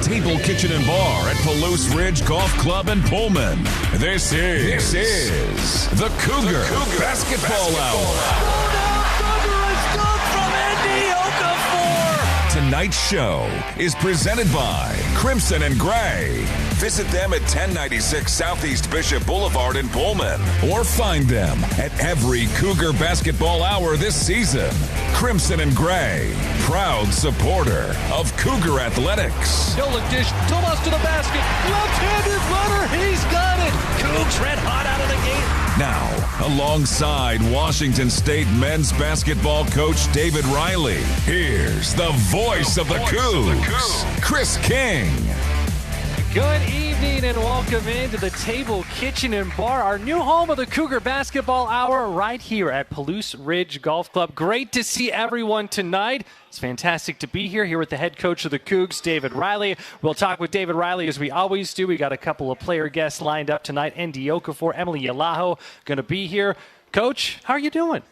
Table, Kitchen, and Bar at Palouse Ridge Golf Club in Pullman. This is the Cougar Basketball Hour. Tonight's show is presented by Crimson and Gray. Visit them at 1096 Southeast Bishop Boulevard in Pullman, or find them at every Cougar Basketball Hour this season. Crimson and Gray, proud supporter of Cougar Athletics. Nolan dish, Tomas to the basket, left-handed runner, he's got it. Cougs red hot out of the gate. Now, alongside Washington State men's basketball coach David Riley, here's the voice of the Cougs, Chris King. Good evening and welcome into the Table, Kitchen, and Bar, our new home of the Cougar Basketball Hour right here at Palouse Ridge Golf Club. Great to see everyone tonight. It's fantastic to be here with the head coach of the Cougs, David Riley. We'll talk with David Riley as we always do. We got a couple of player guests lined up tonight. Andy Okafor, Emily Yalaho going to be here. Coach, how are you doing?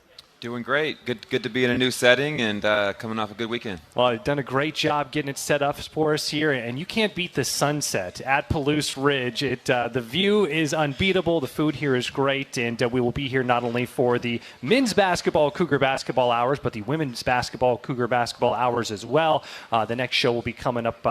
Doing great. Good to be in a new setting and coming off a good weekend. Well, you've done a great job getting it set up for us here, and you can't beat the sunset at Palouse Ridge. The view is unbeatable. The food here is great, and we will be here not only for the men's basketball Cougar Basketball Hours, but the women's basketball Cougar Basketball Hours as well. The next show will be coming up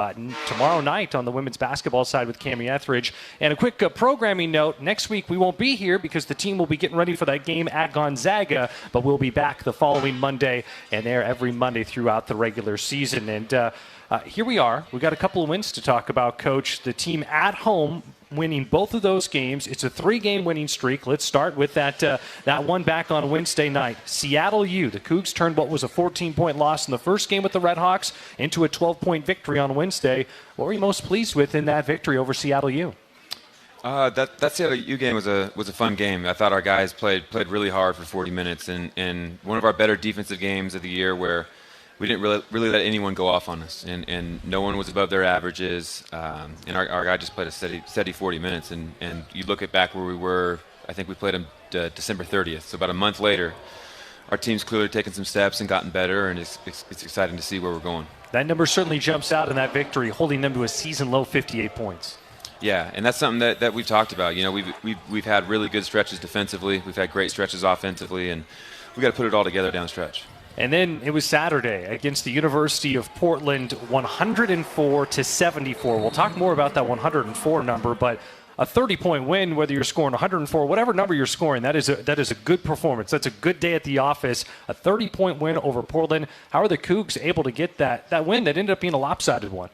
tomorrow night on the women's basketball side with Cami Etheridge. And a quick programming note, next week we won't be here because the team will be getting ready for that game at Gonzaga, but we'll be back the following Monday and there every Monday throughout the regular season. And here we are. We've got a couple of wins to talk about, Coach. The team at home winning both of those games. It's a 3-game winning streak. Let's start with that one back on Wednesday night. Seattle U. The Cougs turned what was a 14-point loss in the first game with the Red Hawks into a 12-point victory on Wednesday. What were you most pleased with in that victory over Seattle U? That Seattle U game was a fun game. I thought our guys played really hard for 40 minutes, and one of our better defensive games of the year where we didn't really let anyone go off on us, and no one was above their averages. And our guy just played a steady 40 minutes. And you look at back where we were. I think we played them December 30th, so about a month later. Our team's clearly taken some steps and gotten better, and it's exciting to see where we're going. That number certainly jumps out in that victory, holding them to a season-low 58 points. Yeah, and that's something that we've talked about. You know, we've had really good stretches defensively. We've had great stretches offensively, and we got to put it all together down the stretch. And then it was Saturday against the University of Portland, 104-74. We'll talk more about that 104 number, but a 30-point win, whether you're scoring 104, whatever number you're scoring, that is a good performance. That's a good day at the office. A 30-point win over Portland. How are the Cougs able to get that win that ended up being a lopsided one?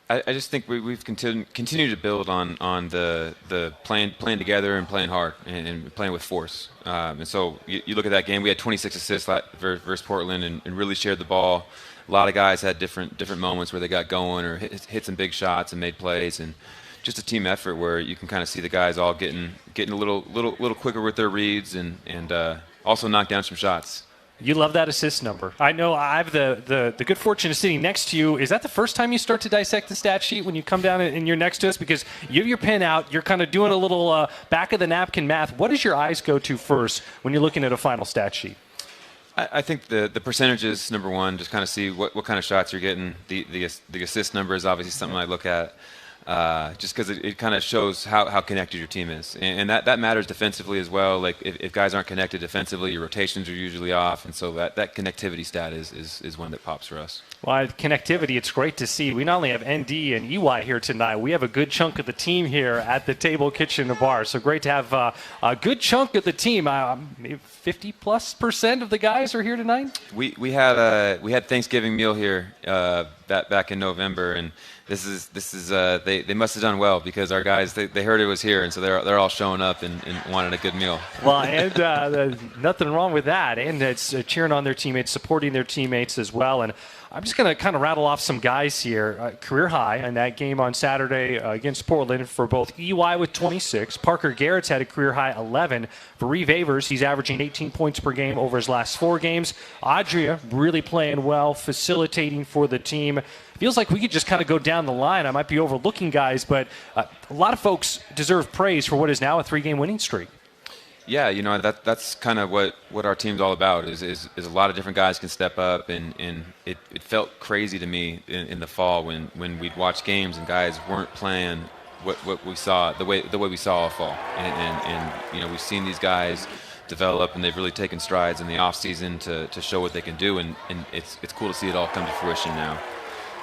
I just think we've continued to build on the playing together and playing hard and playing with force. And so you look at that game, we had 26 assists versus Portland and really shared the ball. A lot of guys had different moments where they got going or hit some big shots and made plays, and just a team effort where you can kind of see the guys all getting a little quicker with their reads and also knock down some shots. You love that assist number. I know I have the good fortune of sitting next to you. Is that the first time you start to dissect the stat sheet when you come down and you're next to us? Because you have your pen out, you're kind of doing a little back of the napkin math. What does your eyes go to first when you're looking at a final stat sheet? I think the percentages, number one, just kind of see what kind of shots you're getting. The assist number is obviously something I look at. Just because it kind of shows how connected your team is. And that matters defensively as well. Like if guys aren't connected defensively, your rotations are usually off. And so that connectivity stat is one that pops for us. Well, connectivity, it's great to see. We not only have ND and EY here tonight, we have a good chunk of the team here at the Table, Kitchen, and Bar. So great to have a good chunk of the team. 50+% of the guys are here tonight? We had Thanksgiving meal here back in November, and this is they must have done well because our guys they heard it was here, and so they're all showing up and wanted a good meal. Well, and nothing wrong with that, and it's cheering on their teammates, supporting their teammates as well. And I'm just going to kind of rattle off some guys here. Career high in that game on Saturday against Portland for both EY with 26. Parker Garrett's had a career high 11. For Reeve Avers, he's averaging 18 points per game over his last 4 games. Adria really playing well, facilitating for the team. Feels like we could just kind of go down the line. I might be overlooking guys, but a lot of folks deserve praise for what is now a 3-game winning streak. Yeah, that's kind of what our team's all about. Is a lot of different guys can step up, and it felt crazy to me in the fall when we'd watch games and guys weren't playing what we saw the way we saw all fall, and we've seen these guys develop, and they've really taken strides in the off season to show what they can do, and it's cool to see it all come to fruition now,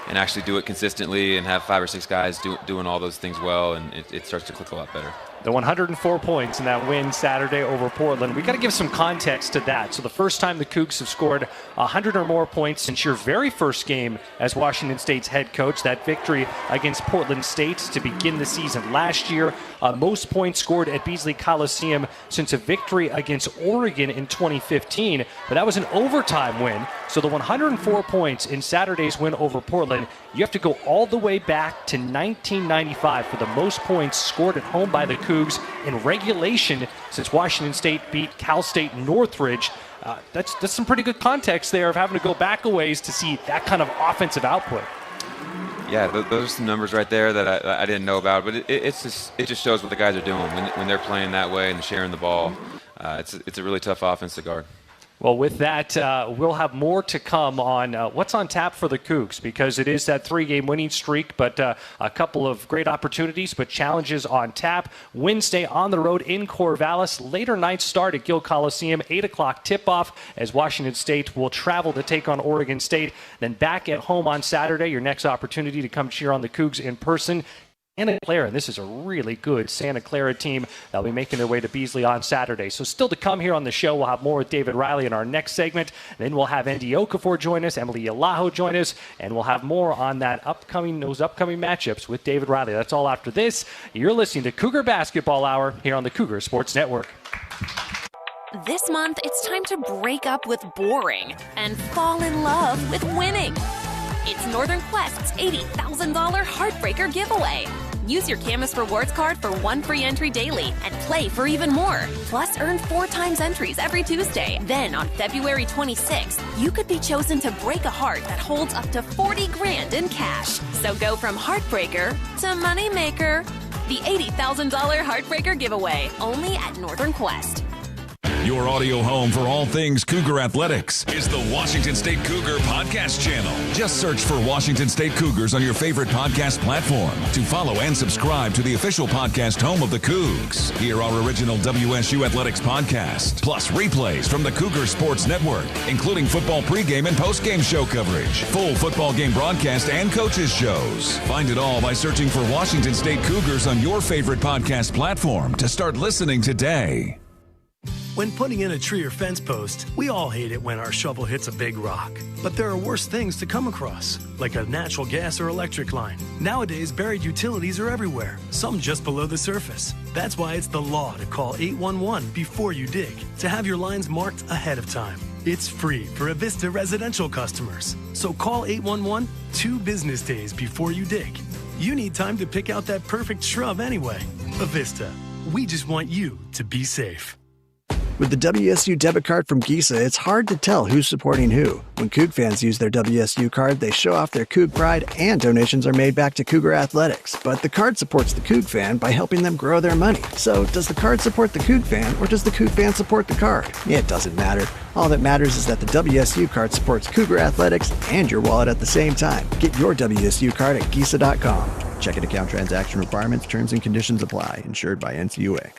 and actually do it consistently and have 5 or 6 guys doing all those things well, and it starts to click a lot better. The 104 points in that win Saturday over Portland. We got to give some context to that. So the first time the Cougs have scored 100 or more points since your very first game as Washington State's head coach. That victory against Portland State to begin the season last year. Most points scored at Beasley Coliseum since a victory against Oregon in 2015. But that was an overtime win. So the 104 points in Saturday's win over Portland, you have to go all the way back to 1995 for the most points scored at home by the Cougs in regulation since Washington State beat Cal State Northridge. That's some pretty good context there of having to go back a ways to see that kind of offensive output. Yeah, those are some numbers right there that I didn't know about, but it just shows what the guys are doing when they're playing that way and sharing the ball. It's a really tough offense to guard. Well, with that, we'll have more to come on what's on tap for the Cougs, because it is that 3-game winning streak, but a couple of great opportunities, but challenges on tap. Wednesday on the road in Corvallis. Later night start at Gill Coliseum, 8 o'clock tip-off as Washington State will travel to take on Oregon State. Then back at home on Saturday, your next opportunity to come cheer on the Cougs in person. Santa Clara, and this is a really good Santa Clara team that'll be making their way to Beasley on Saturday. So still to come here on the show, we'll have more with David Riley in our next segment. Then we'll have Andy Okafor join us, Emily Yalaho join us, and we'll have more on those upcoming matchups with David Riley. That's all after this. You're listening to Cougar Basketball Hour here on the Cougar Sports Network. This month, it's time to break up with boring and fall in love with winning. It's Northern Quest's $80,000 Heartbreaker giveaway. Use your Camus Rewards card for 1 free entry daily and play for even more. Plus, earn 4 times entries every Tuesday. Then, on February 26th, you could be chosen to break a heart that holds up to $40,000 in cash. So go from Heartbreaker to Moneymaker. The $80,000 Heartbreaker giveaway, only at Northern Quest. Your audio home for all things Cougar Athletics is the Washington State Cougar Podcast Channel. Just search for Washington State Cougars on your favorite podcast platform to follow and subscribe to the official podcast home of the Cougs. Hear our original WSU Athletics podcast, plus replays from the Cougar Sports Network, including football pregame and postgame show coverage, full football game broadcast, and coaches shows. Find it all by searching for Washington State Cougars on your favorite podcast platform to start listening today. When putting in a tree or fence post, we all hate it when our shovel hits a big rock. But there are worse things to come across, like a natural gas or electric line. Nowadays, buried utilities are everywhere, some just below the surface. That's why it's the law to call 811 before you dig, to have your lines marked ahead of time. It's free for Avista residential customers. So call 811 2 business days before you dig. You need time to pick out that perfect shrub anyway. Avista, we just want you to be safe. With the WSU debit card from Giza, it's hard to tell who's supporting who. When Coug fans use their WSU card, they show off their Coug pride, and donations are made back to Cougar Athletics. But the card supports the Coug fan by helping them grow their money. So, does the card support the Coug fan, or does the Coug fan support the card? It doesn't matter. All that matters is that the WSU card supports Cougar Athletics and your wallet at the same time. Get your WSU card at Giza.com. Checking account transaction requirements, terms and conditions apply. Insured by NCUA.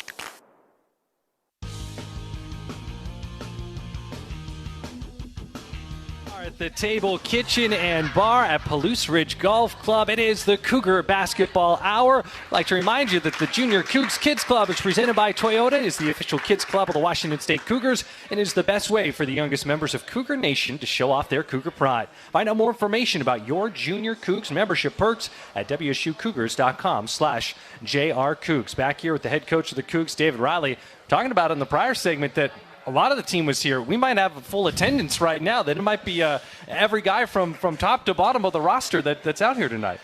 The table, kitchen, and bar at Palouse Ridge Golf Club. It is the Cougar Basketball Hour. I'd like to remind you that the Junior Cougs Kids Club is presented by Toyota, is the official kids club of the Washington State Cougars, and is the best way for the youngest members of Cougar Nation to show off their Cougar pride. Find out more information about your Junior Cougs membership perks at wsucougars.com/JRCougs. Back here with the head coach of the Cougs, David Riley, talking about in the prior segment that a lot of the team was here. We might have a full attendance right now. That it might be every guy from top to bottom of the roster that's out here tonight.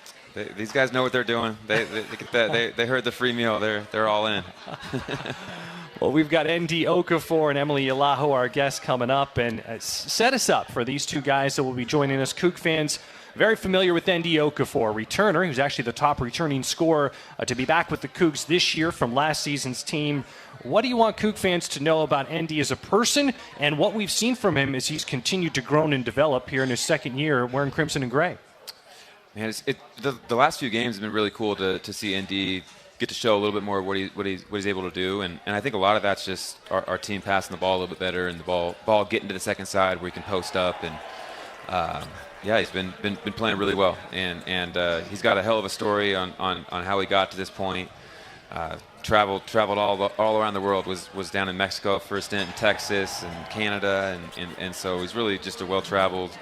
These guys know what they're doing. They heard the free meal. They're all in. Well, we've got Andy Okafor and Emily Yalaho, our guests, coming up, and set us up for these two guys that will be joining us. Coug fans, very familiar with ND Okafor, returner. He was actually the top returning scorer to be back with the Cougs this year from last season's team. What do you want Coug fans to know about ND as a person, and what we've seen from him as he's continued to grow and develop here in his second year wearing crimson and gray? Man, the last few games have been really cool to see ND get to show a little bit more of what he's able to do, and I think a lot of that's just our team passing the ball a little bit better, and the ball getting to the second side where he can post up, and he's been playing really well, and he's got a hell of a story on how he got to this point. Traveled all around the world, was down in Mexico for a stint, in Texas and Canada, and so he's really just a well-traveled,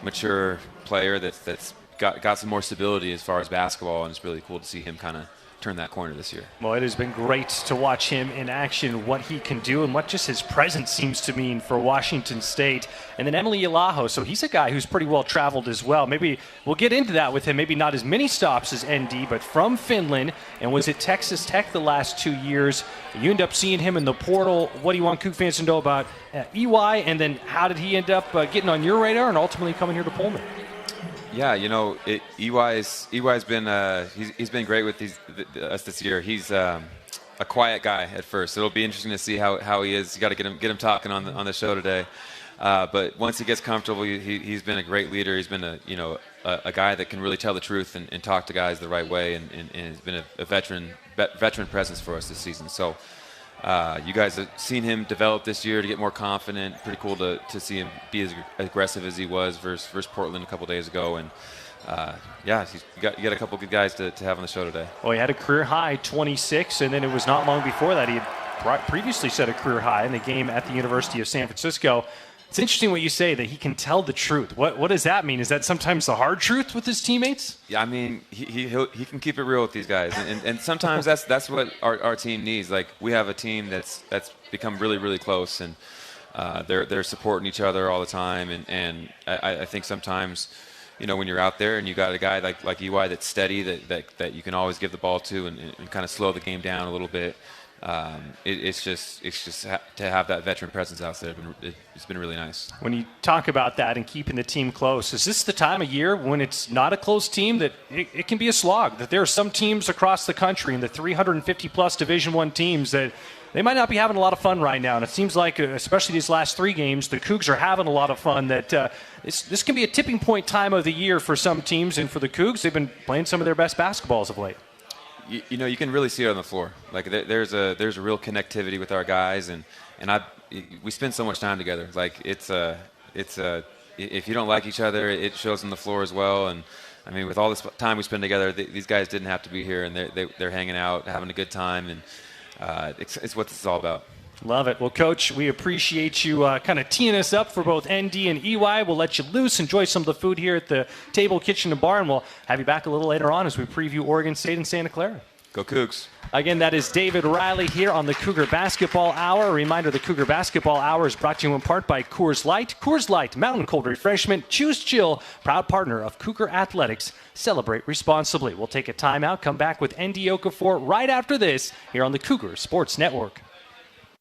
mature player that's got some more stability as far as basketball, and it's really cool to see him kind of turn that corner this year. Well, it has been great to watch him in action, what he can do, and what just his presence seems to mean for Washington State. And then Emily Ilaho, so he's a guy who's pretty well traveled as well. Maybe we'll get into that with him. Maybe not as many stops as ND, but from Finland, and was at Texas Tech the last 2 years. You end up seeing him in the portal. What do you want Coug fans to know about EY, and then how did he end up getting on your radar and ultimately coming here to Pullman? Yeah, EY's been he's been great with us this year. He's a quiet guy at first. It'll be interesting to see how he is. You got to get him talking on the show today. But once he gets comfortable, he's been a great leader. He's been a guy that can really tell the truth and talk to guys the right way, and has been a veteran presence for us this season. So. You guys have seen him develop this year to get more confident. Pretty cool to see him be as aggressive as he was versus Portland a couple days ago. And you got a couple good guys to have on the show today. Well, he had a career high 26, and then it was not long before that he had previously set a career high in the game at the University of San Francisco. It's interesting what you say, that he can tell the truth. What does that mean? Is that sometimes the hard truth with his teammates? Yeah, I mean, he can keep it real with these guys, and sometimes that's what our team needs. Like, we have a team that's become really, really close, and they're supporting each other all the time, and I think sometimes, when you're out there and you got a guy like EY that's steady, that you can always give the ball to and kind of slow the game down a little bit. It's just to have that veteran presence out there. It's been really nice. When you talk about that and keeping the team close, is this the time of year when it's not a close team that it can be a slog? That there are some teams across the country in the 350-plus Division I teams that they might not be having a lot of fun right now. And it seems like, especially these last 3 games, the Cougs are having a lot of fun. That this can be a tipping point time of the year for some teams, and for the Cougs, they've been playing some of their best basketballs of late. You can really see it on the floor. Like, there's a real connectivity with our guys, and we spend so much time together. Like, it's if you don't like each other, it shows on the floor as well. And I mean, with all this time we spend together, these guys didn't have to be here, and they're hanging out, having a good time, and it's what this is all about. Love it. Well, Coach, we appreciate you kind of teeing us up for both ND and EY. We'll let you loose, enjoy some of the food here at the Table, Kitchen, and Bar, and we'll have you back a little later on as we preview Oregon State and Santa Clara. Go Cougs. Again, that is David Riley here on the Cougar Basketball Hour. A reminder, the Cougar Basketball Hour is brought to you in part by Coors Light. Coors Light, mountain cold refreshment. Choose chill, proud partner of Cougar Athletics. Celebrate responsibly. We'll take a timeout, come back with ND Okafor right after this here on the Cougar Sports Network.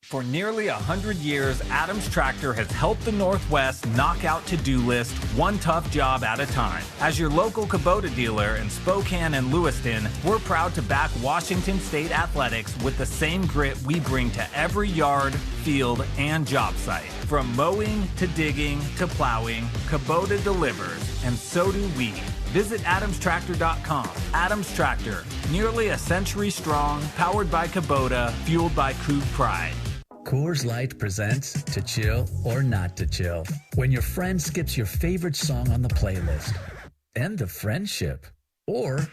For nearly 100 years, Adams Tractor has helped the Northwest knock out to-do list one tough job at a time. As your local Kubota dealer in Spokane and Lewiston, we're proud to back Washington State athletics with the same grit we bring to every yard, field, and job site. From mowing to digging to plowing, Kubota delivers, and so do we. Visit AdamsTractor.com. Adams Tractor, nearly a century strong, powered by Kubota, fueled by Coug pride. Coors Light presents To Chill or Not to Chill. When your friend skips your favorite song on the playlist. End of friendship. Or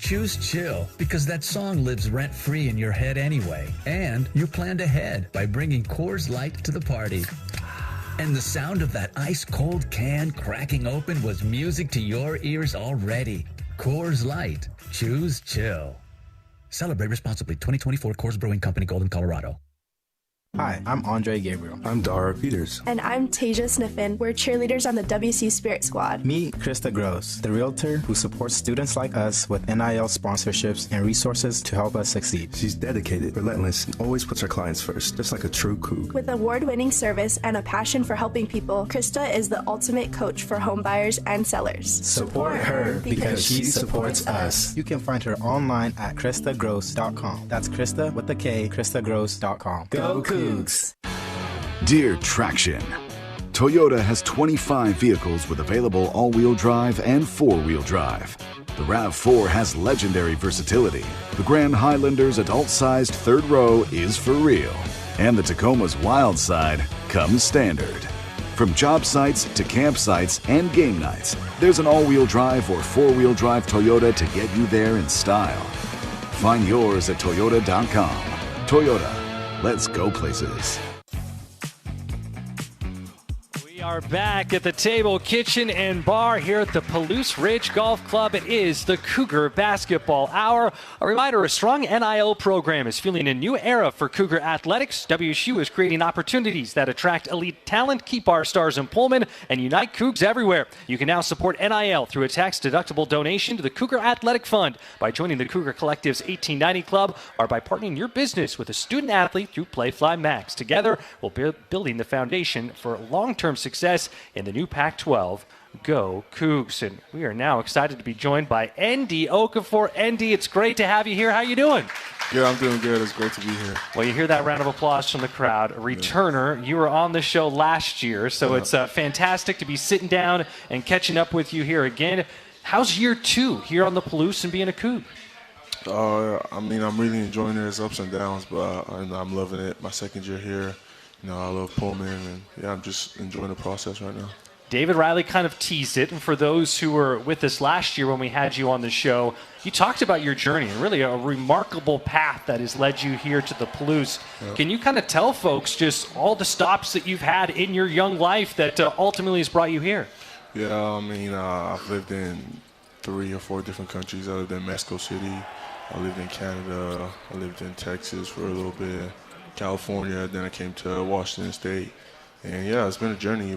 choose chill because that song lives rent-free in your head anyway. And you planned ahead by bringing Coors Light to the party. And the sound of that ice-cold can cracking open was music to your ears already. Coors Light. Choose chill. Celebrate responsibly. 2024 Coors Brewing Company, Golden, Colorado. Hi, I'm Andre Gabriel. I'm Dara Peters. And I'm Tasia Sniffen. We're cheerleaders on the WSU Spirit Squad. Meet Krista Gross, the realtor who supports students like us with NIL sponsorships and resources to help us succeed. She's dedicated, relentless, and always puts her clients first, just like a true Cougar. With award-winning service and a passion for helping people, Krista is the ultimate coach for home buyers and sellers. Support her because she supports us. You can find her online at KristaGross.com. That's Krista with a K, KristaGross.com. Go Cougs! Dear Traction, Toyota has 25 vehicles with available all-wheel drive and four-wheel drive. The RAV4 has legendary versatility. The Grand Highlander's adult-sized third row is for real. And the Tacoma's wild side comes standard. From job sites to campsites and game nights, there's an all-wheel drive or four-wheel drive Toyota to get you there in style. Find yours at Toyota.com. Toyota, let's go places. We are back at the table, kitchen, and bar here at the Palouse Ridge Golf Club. It is the Cougar Basketball Hour. A reminder, a strong NIL program is fueling a new era for Cougar athletics. WSU is creating opportunities that attract elite talent, keep our stars in Pullman, and unite Cougs everywhere. You can now support NIL through a tax-deductible donation to the Cougar Athletic Fund by joining the Cougar Collective's 1890 Club or by partnering your business with a student athlete through Playfly Max. Together, we'll be building the foundation for long-term success in the new Pac-12. Go Cougs. And we are now excited to be joined by Andy Okafor. Andy, it's great to have you here. How you doing? Good, I'm doing good. It's great to be here. Well, you hear that round of applause from the crowd. A returner. You were on the show last year, so it's fantastic to be sitting down and catching up with you here again. How's year 2 here on the Palouse and being a Coug? I'm really enjoying it. It's ups and downs, but I'm loving it. My second year here. I love Pullman, and I'm just enjoying the process right now. David Riley kind of teased it, and for those who were with us last year when we had you on the show, you talked about your journey and really a remarkable path that has led you here to the Palouse. Yeah. Can you kind of tell folks just all the stops that you've had in your young life that ultimately has brought you here? Yeah, I've lived in 3 or 4 different countries. I lived in Mexico City. I lived in Canada. I lived in Texas for a little bit. California, then I came to Washington State, and it's been a journey.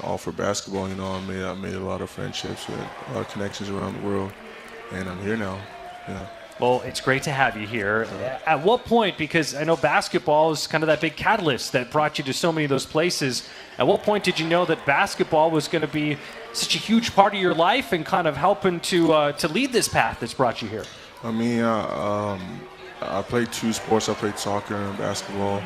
All for basketball. I made a lot of friendships with a lot of connections around the world, and I'm here now. Yeah. Well, it's great to have you here. At what point, because I know basketball is kind of that big catalyst that brought you to so many of those places, at what point did you know that basketball was going to be such a huge part of your life and kind of helping to lead this path that's brought you here? I played 2 sports. I played soccer and basketball,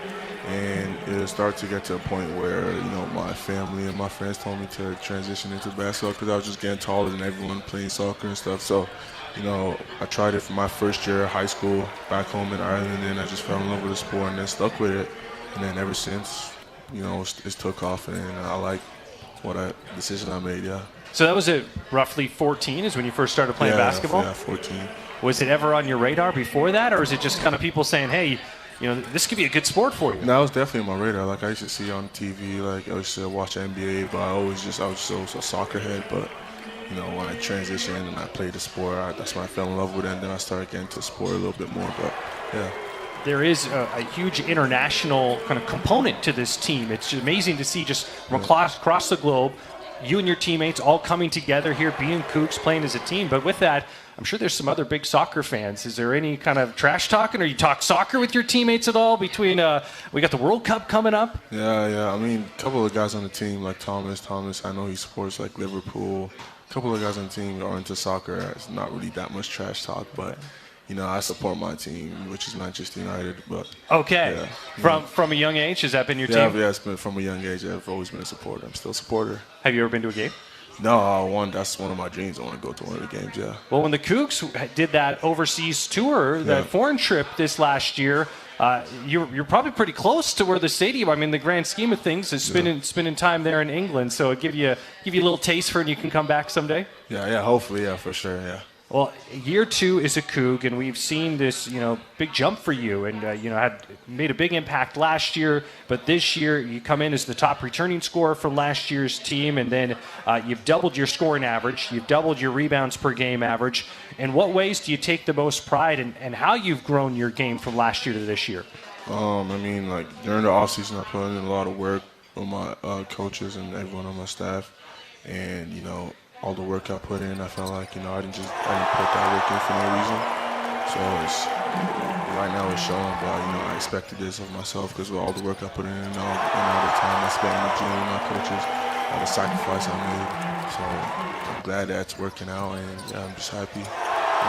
and it started to get to a point where, my family and my friends told me to transition into basketball because I was just getting taller than everyone playing soccer and stuff. So, I tried it for my first year of high school back home in Ireland, and then I just fell in love with the sport and then stuck with it. And then ever since, it's took off, and I like decision I made, yeah. So that was at roughly 14 is when you first started playing basketball? Yeah, 14. Was it ever on your radar before that, or is it just kind of people saying, hey, this could be a good sport for you? No, it was definitely on my radar. Like, I used to see on TV, like, I used to watch NBA, but I was just a soccer head. But, when I transitioned and I played the sport, that's when I fell in love with it, and then I started getting into sport a little bit more. But, yeah. There is a huge international kind of component to this team. It's amazing to see just from across the globe, you and your teammates all coming together here, being Cougs, playing as a team. But with that, I'm sure there's some other big soccer fans. Is there any kind of trash talking, or you talk soccer with your teammates at all between, we got the World Cup coming up? Yeah. A couple of guys on the team, like Thomas, I know he supports, like, Liverpool. A couple of guys on the team are into soccer. It's not really that much trash talk, but, I support my team, which is Manchester United. But okay. From a young age, has that been your team? Yeah, it's been from a young age. I've always been a supporter. I'm still a supporter. Have you ever been to a game? No, that's one of my dreams. I want to go to one of the games, yeah. Well, when the Cougs did that overseas tour, that foreign trip this last year, you're probably pretty close to where the stadium, the grand scheme of things, is spending time there in England. So it give you a little taste for it, and you can come back someday? Yeah, hopefully, yeah, for sure, yeah. Well, year 2 is a Coug, and we've seen this, big jump for you, and had made a big impact last year. But this year, you come in as the top returning scorer from last year's team, and then you've doubled your scoring average, you've doubled your rebounds per game average. In what ways do you take the most pride in how you've grown your game from last year to this year? I mean, like, during the offseason, I put in a lot of work with my coaches and everyone on my staff. And, you know, all the work I put in, I felt like, you know, I didn't put that work in for no reason. So right now it's showing, but, you know, I expected this of myself because with all the work I put in and all the time I spent in the gym with my coaches, all the sacrifice I made. So I'm glad that's working out, and yeah, I'm just happy.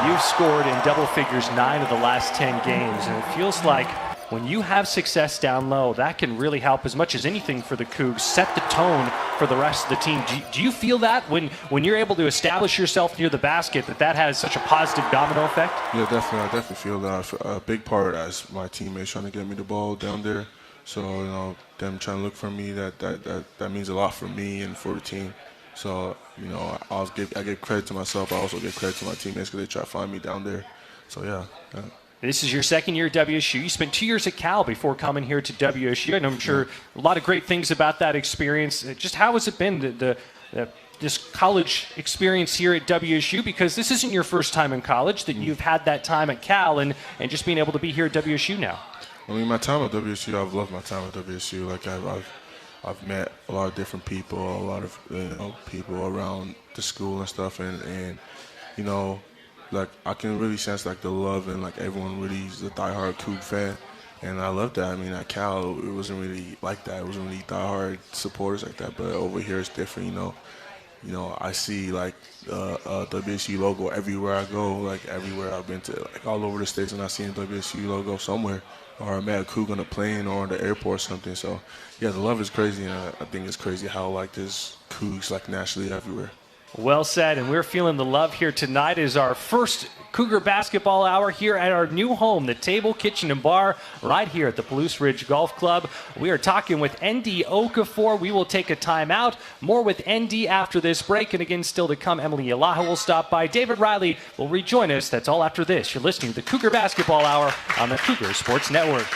You've scored in double figures 9 of the last 10 games, and it feels like when you have success down low, that can really help as much as anything for the Cougs, set the tone for the rest of the team. Do you feel that when you're able to establish yourself near the basket, that has such a positive domino effect? Yeah, definitely. I definitely feel that. A big part is my teammates trying to get me the ball down there. So, you know, them trying to look for me, that means a lot for me and for the team. So, you know, I give credit to myself. I also give credit to my teammates because they try to find me down there. So, yeah. This is your second year at WSU. You spent 2 years at Cal before coming here to WSU, and I'm sure a lot of great things about that experience. Just how has it been, this college experience here at WSU? Because this isn't your first time in college, that you've had that time at Cal and just being able to be here at WSU now. I mean, my time at WSU, I've loved my time at WSU. Like, I've met a lot of different people, a lot of people around the school and stuff, and you know, like, I can really sense, like, the love, and, like, everyone really is a diehard Cougar fan, and I love that. I mean, at Cal, it wasn't really like that. It wasn't really diehard supporters like that, but over here it's different, you know. I see, like, WSU logo everywhere I go, like, everywhere I've been to, like, all over the States, and I see a WSU logo somewhere, or I'm at a Cougar on a plane or on the airport or something. So, yeah, the love is crazy, and I think it's crazy how, like, this Cougs, like, nationally everywhere. Well said, and we're feeling the love here tonight as our first Cougar basketball hour here at our new home, the Table, Kitchen, and Bar, right here at the Palouse Ridge Golf Club. We are talking with ND Okafor. We will take a timeout. More with ND after this break, and again, still to come, Emily Yalaha will stop by. David Riley will rejoin us. That's all after this. You're listening to the Cougar Basketball Hour on the Cougar Sports Network.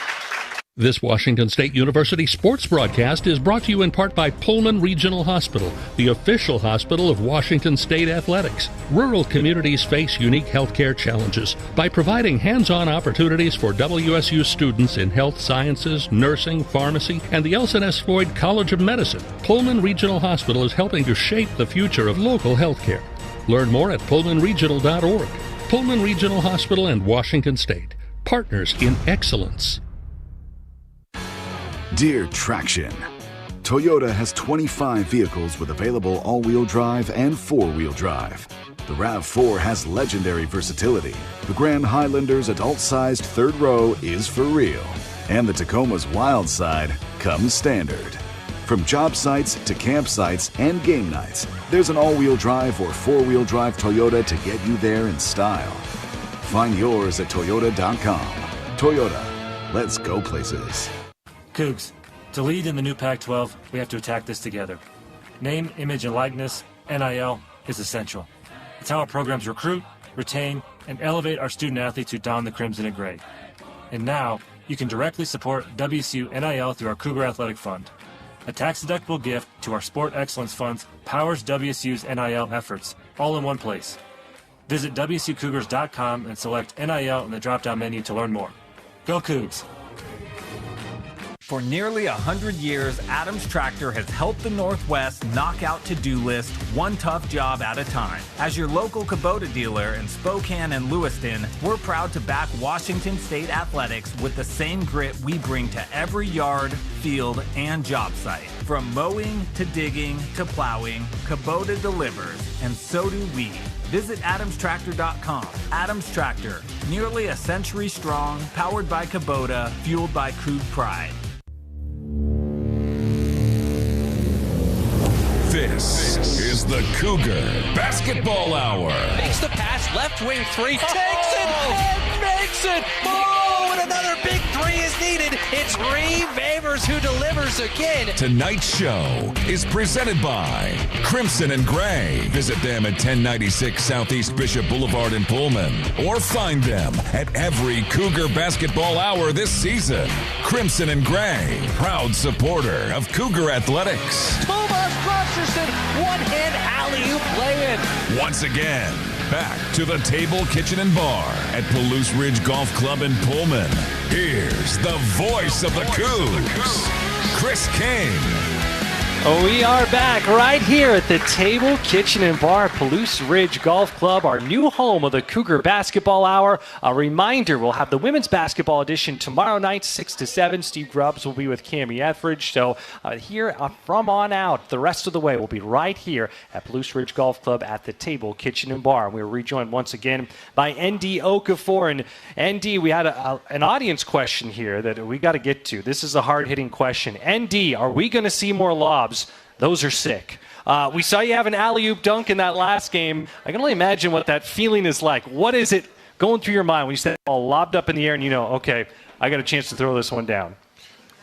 This Washington State University sports broadcast is brought to you in part by Pullman Regional Hospital, the official hospital of Washington State Athletics. Rural communities face unique healthcare challenges. By providing hands-on opportunities for WSU students in health sciences, nursing, pharmacy, and the Elson Floyd College of Medicine, Pullman Regional Hospital is helping to shape the future of local healthcare. Learn more at pullmanregional.org. Pullman Regional Hospital and Washington State, partners in excellence. Dear Traction, Toyota has 25 vehicles with available all-wheel drive and four-wheel drive. The RAV4 has legendary versatility. The Grand Highlander's adult-sized third row is for real. And the Tacoma's wild side comes standard. From job sites to campsites and game nights, there's an all-wheel drive or four-wheel drive Toyota to get you there in style. Find yours at Toyota.com. Toyota, let's go places. Cougs, to lead in the new Pac-12, we have to attack this together. Name, image, and likeness, NIL, is essential. It's how our programs recruit, retain, and elevate our student athletes who don the crimson and gray. And now, you can directly support WSU NIL through our Cougar Athletic Fund. A tax-deductible gift to our Sport Excellence Funds powers WSU's NIL efforts, all in one place. Visit WSUCougars.com and select NIL in the drop-down menu to learn more. Go Cougs! For nearly 100 years, Adams Tractor has helped the Northwest knock out to-do list one tough job at a time. As your local Kubota dealer in Spokane and Lewiston, we're proud to back Washington State athletics with the same grit we bring to every yard, field, and job site. From mowing to digging to plowing, Kubota delivers, and so do we. Visit adamstractor.com. Adams Tractor, nearly a century strong, powered by Kubota, fueled by Coug pride. This is the Cougar Basketball Hour. Makes the pass, left wing three, takes it, and makes it. Oh, and another big three is needed. It's Reeve Avers who delivers again. Tonight's show is presented by Crimson and Gray. Visit them at 1096 Southeast Bishop Boulevard in Pullman, or find them at every Cougar Basketball Hour this season. Crimson and Gray, proud supporter of Cougar Athletics. Tomas Gustafson, one-hand alley-oop play-in. Once again, Back to the table, kitchen, and bar at Palouse Ridge Golf Club in Pullman. Here's the voice of the Cougs, Chris King. We are back right here at the table, kitchen, and bar at Palouse Ridge Golf Club, our new home of the Cougar Basketball Hour. A reminder, we'll have the women's basketball edition tomorrow night, 6 to 7. Steve Grubbs will be with Cammie Etheridge. So here from on out, the rest of the way, we'll be right here at Palouse Ridge Golf Club at the table, kitchen, and bar. We're rejoined once again by ND Okafor. And ND, we had an audience question here that we got to get to. This is a hard-hitting question. ND, are we going to see more lobs? Those are sick. We saw you have an alley-oop dunk in that last game. I can only imagine what that feeling is like. What is it going through your mind when you see that ball lobbed up in the air and you know, okay, I got a chance to throw this one down?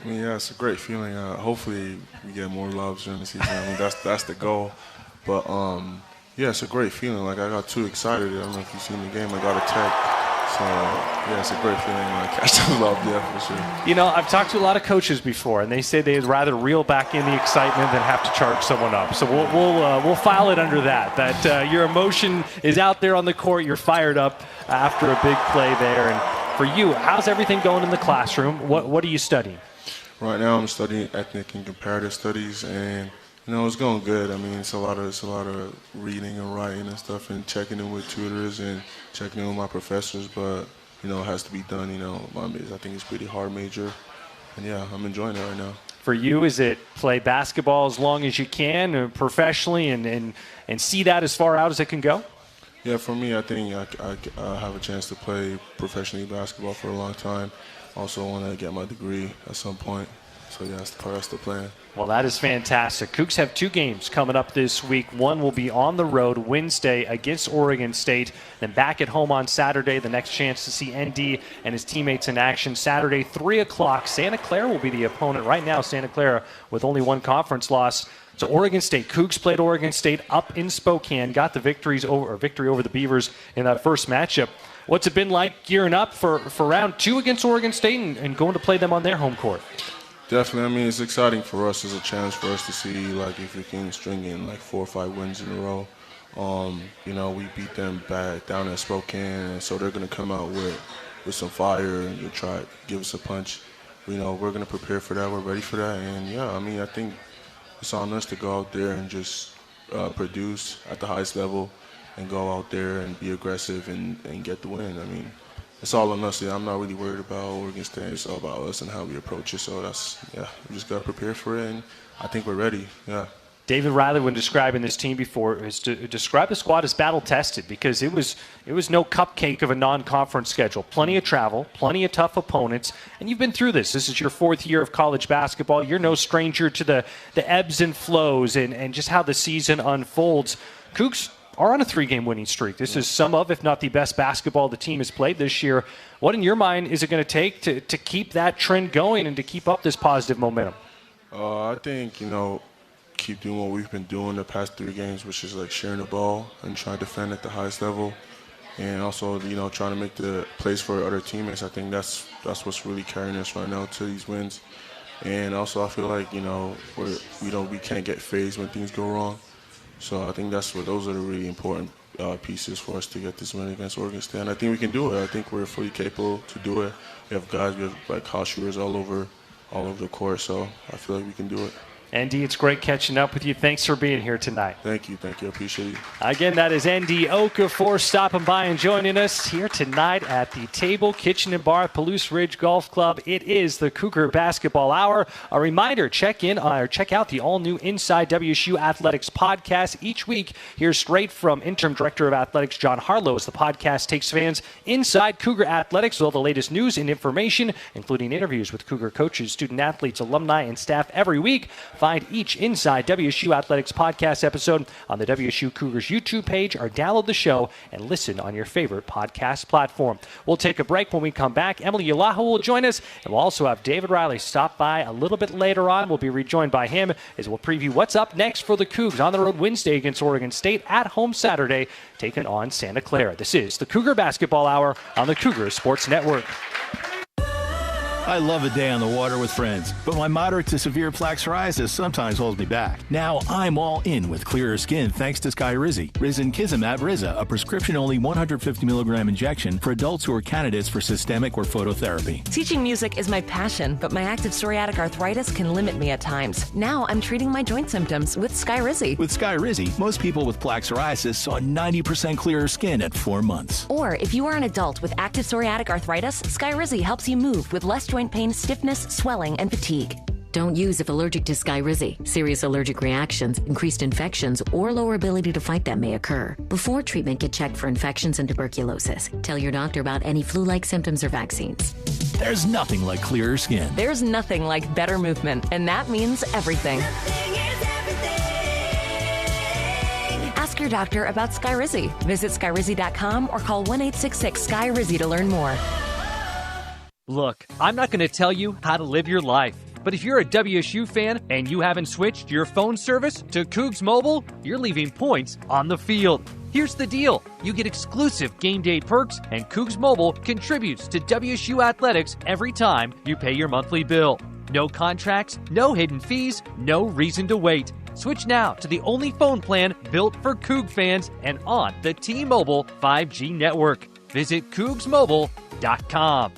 I mean, yeah, it's a great feeling. Hopefully we get more lobs during the season. I mean, that's the goal. But, yeah, it's a great feeling. Like, I got too excited. I don't know if you've seen the game. I got a tech. So, yeah, it's a great feeling when I catch those lobs, yeah, for sure. You know, I've talked to a lot of coaches before, and they say they'd rather reel back in the excitement than have to charge someone up. So we'll file it under that your emotion is out there on the court. You're fired up after a big play there. And for you, how's everything going in the classroom? What are you studying? Right now I'm studying ethnic and comparative studies, and you know, it's going good. I mean, it's a lot of reading and writing and stuff, and checking in with tutors and checking in with my professors. But you know, it has to be done. You know, I think it's a pretty hard major, and yeah, I'm enjoying it right now. For you, is it play basketball as long as you can, professionally, and see that as far out as it can go? Yeah, for me, I think I have a chance to play professionally basketball for a long time. Also, want to get my degree at some point. So, yeah, that's the plan. Well, that is fantastic. Cougs have 2 games coming up this week. One will be on the road Wednesday against Oregon State. Then back at home on Saturday, the next chance to see ND and his teammates in action. Saturday, 3 o'clock. Santa Clara will be the opponent. Right now, Santa Clara with only 1 conference loss. So Oregon State, Cougs played Oregon State up in Spokane, got the victory over the Beavers in that first matchup. What's it been like gearing up for round 2 against Oregon State and going to play them on their home court? Definitely. I mean, it's exciting for us. It's a chance for us to see, like, if we can string in, like, 4 or 5 wins in a row. You know, we beat them back down at Spokane, and so they're going to come out with some fire and try to give us a punch. You know, we're going to prepare for that. We're ready for that. And, yeah, I mean, I think it's on us to go out there and just produce at the highest level and go out there and be aggressive and get the win. I mean, it's all on us. Yeah, I'm not really worried about Oregon State. It's all about us and how we approach it. So we just got to prepare for it, and I think we're ready. Yeah. David Riley, when describing this team before, has described the squad as battle-tested because it was no cupcake of a non-conference schedule. Plenty of travel, plenty of tough opponents, and you've been through this. This is your 4th year of college basketball. You're no stranger to the ebbs and flows and just how the season unfolds. Cougs are on a 3-game winning streak. This is some of, if not the best basketball the team has played this year. What, in your mind, is it going to take to keep that trend going and to keep up this positive momentum? I think, you know, keep doing what we've been doing the past 3 games, which is like sharing the ball and trying to defend at the highest level, and also, you know, trying to make the plays for other teammates. I think that's what's really carrying us right now to these wins. And also, I feel like, you know, we can't get phased when things go wrong. So I think those are the really important pieces for us to get this win against Oregon State. And I think we can do it. I think we're fully capable to do it. We have guys, we have like house shooters all over the court. So I feel like we can do it. ND, it's great catching up with you. Thanks for being here tonight. Thank you. I appreciate you. Again, that is ND Okafor stopping by and joining us here tonight at the table, kitchen, and bar at Palouse Ridge Golf Club. It is the Cougar Basketball Hour. A reminder, check out the all-new Inside WSU Athletics podcast each week. Hear straight from Interim Director of Athletics John Harlow as the podcast takes fans inside Cougar Athletics with all the latest news and information, including interviews with Cougar coaches, student athletes, alumni, and staff every week. Find each Inside WSU Athletics podcast episode on the WSU Cougars YouTube page or download the show and listen on your favorite podcast platform. We'll take a break. When we come back, Emily Yalaho will join us, and we'll also have David Riley stop by a little bit later on. We'll be rejoined by him as we'll preview what's up next for the Cougs on the road Wednesday against Oregon State, at home Saturday, taking on Santa Clara. This is the Cougar Basketball Hour on the Cougar Sports Network. I love a day on the water with friends, but my moderate to severe plaque psoriasis sometimes holds me back. Now I'm all in with clearer skin thanks to Skyrizi. Risankizumab Riza, a prescription-only 150 milligram injection for adults who are candidates for systemic or phototherapy. Teaching music is my passion, but my active psoriatic arthritis can limit me at times. Now I'm treating my joint symptoms with Skyrizi. With Skyrizi, most people with plaque psoriasis saw 90% clearer skin at 4 months. Or if you are an adult with active psoriatic arthritis, Skyrizi helps you move with less joint pain, stiffness, swelling, and fatigue. Don't use if allergic to Skyrizi. Serious allergic reactions, increased infections, or lower ability to fight them may occur. Before treatment, get checked for infections and tuberculosis. Tell your doctor about any flu-like symptoms or vaccines. There's nothing like clearer skin. There's nothing like better movement, and that means everything. Ask your doctor about Skyrizi. Visit Skyrizi.com or call 1-866-SKY-RIZI to learn more. Look, I'm not going to tell you how to live your life, but if you're a WSU fan and you haven't switched your phone service to Cougs Mobile, you're leaving points on the field. Here's the deal. You get exclusive game day perks, and Cougs Mobile contributes to WSU athletics every time you pay your monthly bill. No contracts, no hidden fees, no reason to wait. Switch now to the only phone plan built for Coug fans and on the T-Mobile 5G network. Visit CougsMobile.com.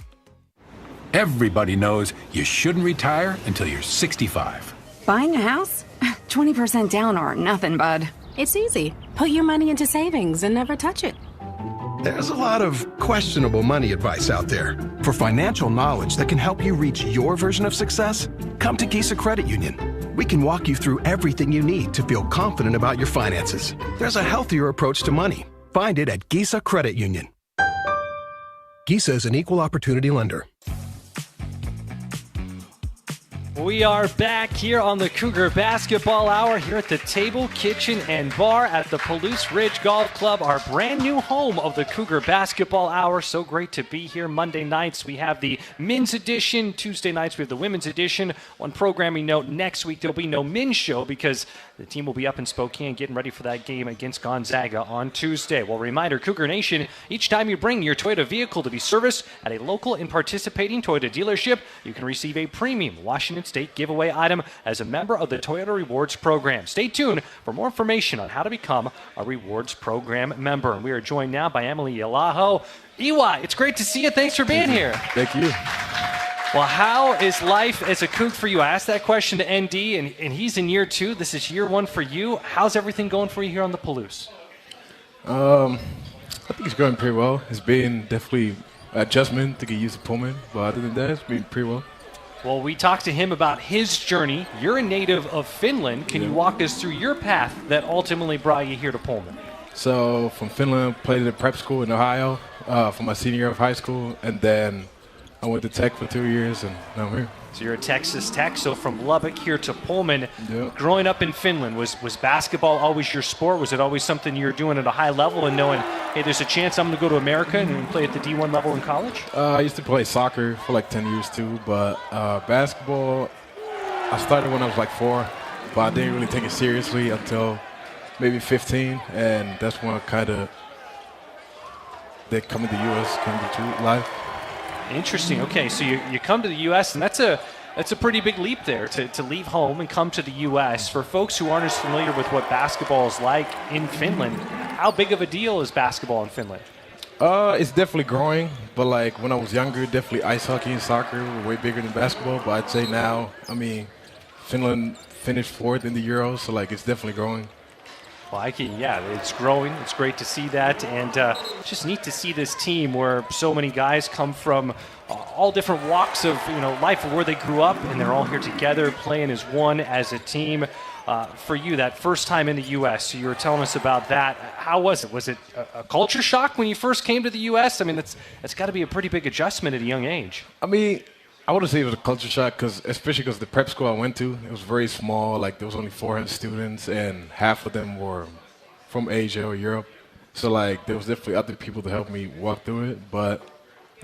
Everybody knows you shouldn't retire until you're 65. Buying a house? 20% down or nothing, bud. It's easy. Put your money into savings and never touch it. There's a lot of questionable money advice out there. For financial knowledge that can help you reach your version of success, come to Gisa Credit Union. We can walk you through everything you need to feel confident about your finances. There's a healthier approach to money. Find it at Gisa Credit Union. Gisa is an equal opportunity lender. We are back here on the Cougar Basketball Hour here at the Table, Kitchen, and Bar at the Palouse Ridge Golf Club, our brand new home of the Cougar Basketball Hour. So great to be here. Monday nights we have the men's edition. Tuesday nights we have the women's edition. One programming note, next week there'll be no men's show because the team will be up in Spokane getting ready for that game against Gonzaga on Tuesday. Well, reminder, Cougar Nation, each time you bring your Toyota vehicle to be serviced at a local and participating Toyota dealership, you can receive a premium Washington State giveaway item as a member of the Toyota Rewards Program. Stay tuned for more information on how to become a Rewards Program member. And we are joined now by Emily Elaho. EY, it's great to see you. Thanks for being here. Thank you. Well, how is life as a Coug for you? I asked that question to ND, and he's in year 2. This is year 1 for you. How's everything going for you here on the Palouse? I think it's going pretty well. It's been definitely an adjustment to get used to Pullman, but other than that, it's been pretty well. Well, we talked to him about his journey. You're a native of Finland. Can you walk us through your path that ultimately brought you here to Pullman? So from Finland, played at prep school in Ohio for my senior year of high school, and then I went to Tech for 2 years, and now I'm here. So you're at Texas Tech, so from Lubbock here to Pullman. Yep. Growing up in Finland, was basketball always your sport? Was it always something you were doing at a high level and knowing, hey, there's a chance I'm going to go to America and play at the D1 level in college? I used to play soccer for like 10 years too, but basketball, I started when I was like 4, but I didn't really take it seriously until maybe 15, and that's when I kind of, they come to the U.S., came to life. Interesting. Okay, so you come to the U.S., and that's a pretty big leap there to leave home and come to the U.S. For folks who aren't as familiar with what basketball is like in Finland, how big of a deal is basketball in Finland? It's definitely growing, but like when I was younger, definitely ice hockey and soccer were way bigger than basketball. But I'd say now, I mean, Finland finished 4th in the Euros, so like it's definitely growing. Well, it's growing. It's great to see that, and it's just neat to see this team where so many guys come from all different walks of life, of where they grew up, and they're all here together, playing as one, as a team. For you, that first time in the U.S., so you were telling us about that. How was it? Was it a culture shock when you first came to the U.S.? I mean, that's got to be a pretty big adjustment at a young age. I mean, I wouldn't say it was a culture shock, especially because the prep school I went to, it was very small. Like, there was only 400 students, and half of them were from Asia or Europe. So, like, there was definitely other people to help me walk through it. But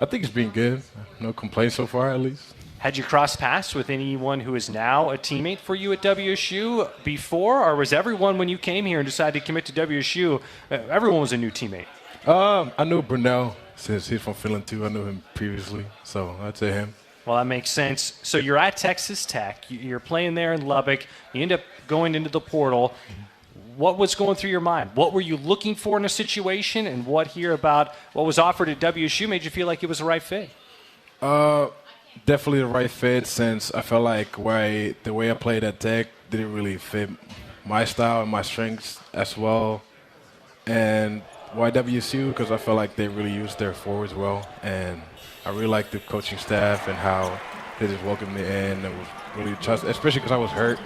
I think it's been good. No complaints so far, at least. Had you crossed paths with anyone who is now a teammate for you at WSU before, or was everyone, when you came here and decided to commit to WSU, everyone was a new teammate? I knew Brunel, since he's from Finland too. I knew him previously, so I'd say him. Well, that makes sense. So you're at Texas Tech. You're playing there in Lubbock. You end up going into the portal. What was going through your mind? What were you looking for in a situation, and what was offered at WSU made you feel like it was the right fit? Definitely the right fit, since I felt like the way I played at Tech didn't really fit my style and my strengths as well. And why WSU? Because I felt like they really used their forwards well, and I really liked the coaching staff and how they just welcomed me in. It was really trust, especially because I was hurt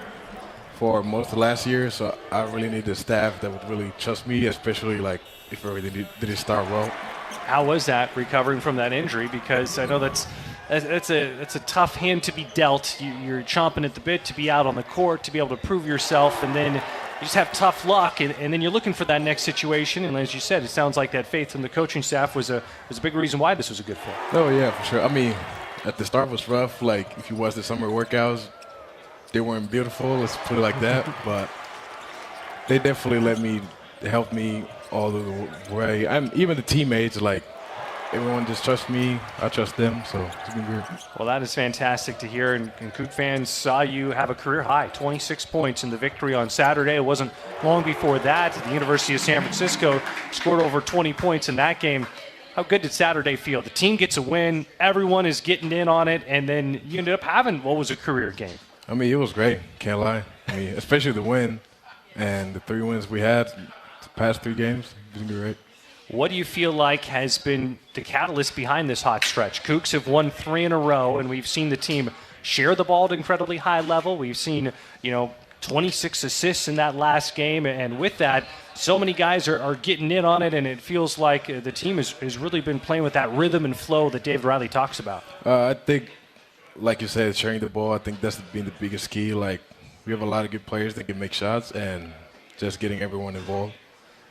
for most of last year, so I really need the staff that would really trust me, especially like if everything didn't start well. How was that recovering from that injury? Because I know that's a tough hand to be dealt. You're chomping at the bit to be out on the court, to be able to prove yourself, and then you just have tough luck, and then you're looking for that next situation. And as you said, it sounds like that faith from the coaching staff was a big reason why this was a good fit. Oh yeah, for sure. I mean, at the start was rough. Like if you watch the summer workouts, they weren't beautiful. Let's put it like that. But they definitely helped me all the way. And even the teammates, like everyone just trusts me. I trust them. So it's been good. Well, that is fantastic to hear. And Coug fans saw you have a career high, 26 points in the victory on Saturday. It wasn't long before that. The University of San Francisco scored over 20 points in that game. How good did Saturday feel? The team gets a win. Everyone is getting in on it. And then you ended up having what was a career game. I mean, it was great. Can't lie. I mean, especially the win and the 3 wins we had the past 3 games. It's been great. What do you feel like has been the catalyst behind this hot stretch? Cougs have won 3 in a row, and we've seen the team share the ball at an incredibly high level. We've seen, 26 assists in that last game, and with that, so many guys are getting in on it, and it feels like the team has really been playing with that rhythm and flow that David Riley talks about. I think, like you said, sharing the ball, I think that's been the biggest key. Like, we have a lot of good players that can make shots, and just getting everyone involved.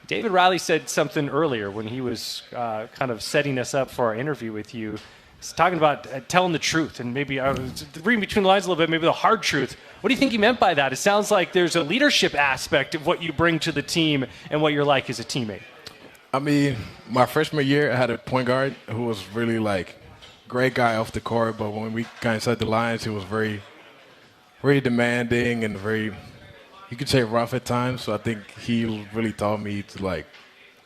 David Riley said something earlier when he was kind of setting us up for our interview with you. He's talking about telling the truth, and maybe I was reading between the lines a little bit, maybe the hard truth. What do you think he meant by that? It sounds like there's a leadership aspect of what you bring to the team and what you're like as a teammate. I mean, my freshman year, I had a point guard who was really, great guy off the court, but when we kind of set the lines, he was very, very demanding and very, you could say, rough at times. So I think he really taught me to,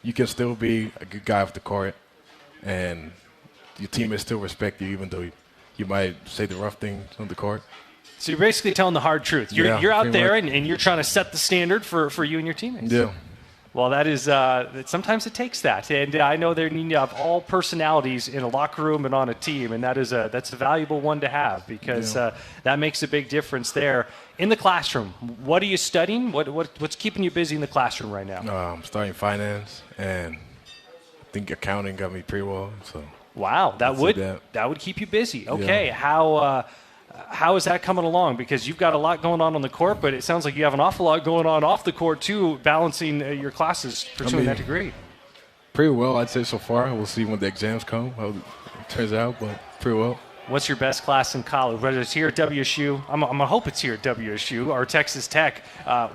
you can still be a good guy off the court, and your teammates still respect you, even though you might say the rough things on the court. So you're basically telling the hard truth. You're out there, and you're trying to set the standard for you and your teammates. Yeah. Well, that is sometimes it takes that, and I know they need to have all personalities in a locker room and on a team, and that's a valuable one to have because that makes a big difference there. In the classroom, what are you studying? What's keeping you busy in the classroom right now? I'm studying finance, and I think accounting got me pretty well. So wow, that would keep you busy. Okay, yeah. How is that coming along? Because you've got a lot going on the court, but it sounds like you have an awful lot going on off the court, too, balancing your classes, pursuing that degree. Pretty well, I'd say so far. We'll see when the exams come, how it turns out, but pretty well. What's your best class in college? Whether it's here at WSU, I'm going to hope it's here at WSU, or Texas Tech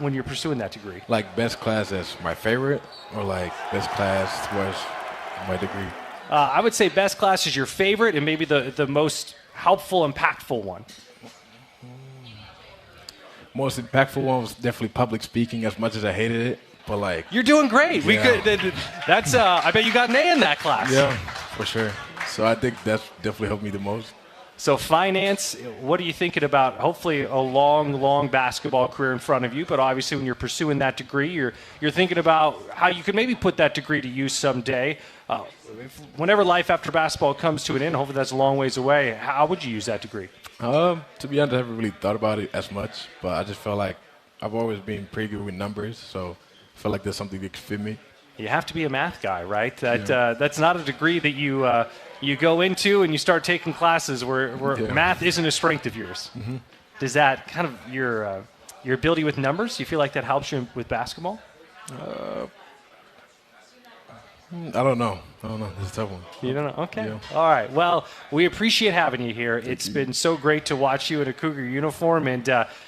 when you're pursuing that degree. Best class as my favorite, or best class was my degree? I would say best class is your favorite and maybe the most helpful, impactful one. Most impactful one was definitely public speaking, as much as I hated it. But you're doing great. Yeah. That's I bet you got an A in that class. Yeah, for sure. So I think that's definitely helped me the most. So finance, what are you thinking about? Hopefully a long basketball career in front of you, but obviously when you're pursuing that degree, you're thinking about how you could maybe put that degree to use someday. Whenever life after basketball comes to an end, hopefully that's a long ways away, how would you use that degree? To be honest, I haven't really thought about it as much, but I just felt like I've always been pretty good with numbers, so I feel like there's something that could fit me. You have to be a math guy, right? That's not a degree that you go into and you start taking classes where math isn't a strength of yours. Mm-hmm. Does that kind of your ability with numbers, do you feel like that helps you with basketball? I don't know. I don't know. It's a tough one. You don't know? Okay. Yeah. All right. Well, we appreciate having you here. It's been so great to watch you in a Cougar uniform, and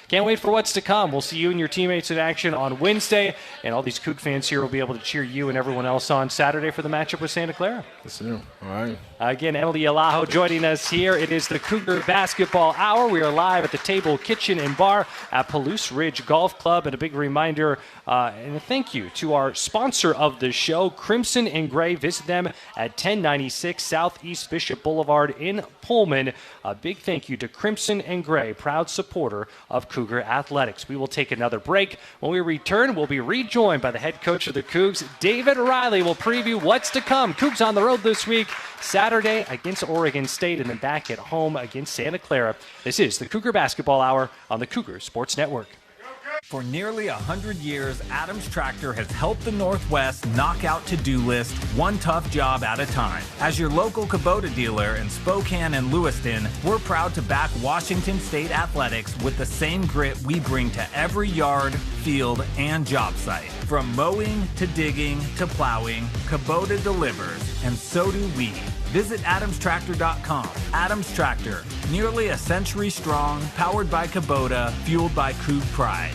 can't wait for what's to come. We'll see you and your teammates in action on Wednesday, and all these Coug fans here will be able to cheer you and everyone else on Saturday for the matchup with Santa Clara. Yes, sir. All right. Again, Emily Alajo joining us here. It is the Cougar Basketball Hour. We are live at the Table Kitchen and Bar at Palouse Ridge Golf Club. And a big reminder and a thank you to our sponsor of the show, Crimson and Gray. Visit them at 1096 Southeast Bishop Boulevard in Pullman. A big thank you to Crimson and Gray, proud supporter of Cougar Athletics. We will take another break. When we return, we'll be rejoined by the head coach of the Cougs, David Riley. Will preview what's to come. Cougs on the road this week, Saturday against Oregon State, and then back at home against Santa Clara. This is the Cougar Basketball Hour on the Cougar Sports Network. For nearly 100 years, Adams Tractor has helped the Northwest knock out to-do list one tough job at a time. As your local Kubota dealer in Spokane and Lewiston, we're proud to back Washington State athletics with the same grit we bring to every yard, field, and job site. From mowing to digging to plowing, Kubota delivers, and so do we. Visit AdamsTractor.com. Adams Tractor, nearly a century strong, powered by Kubota, fueled by Coug pride.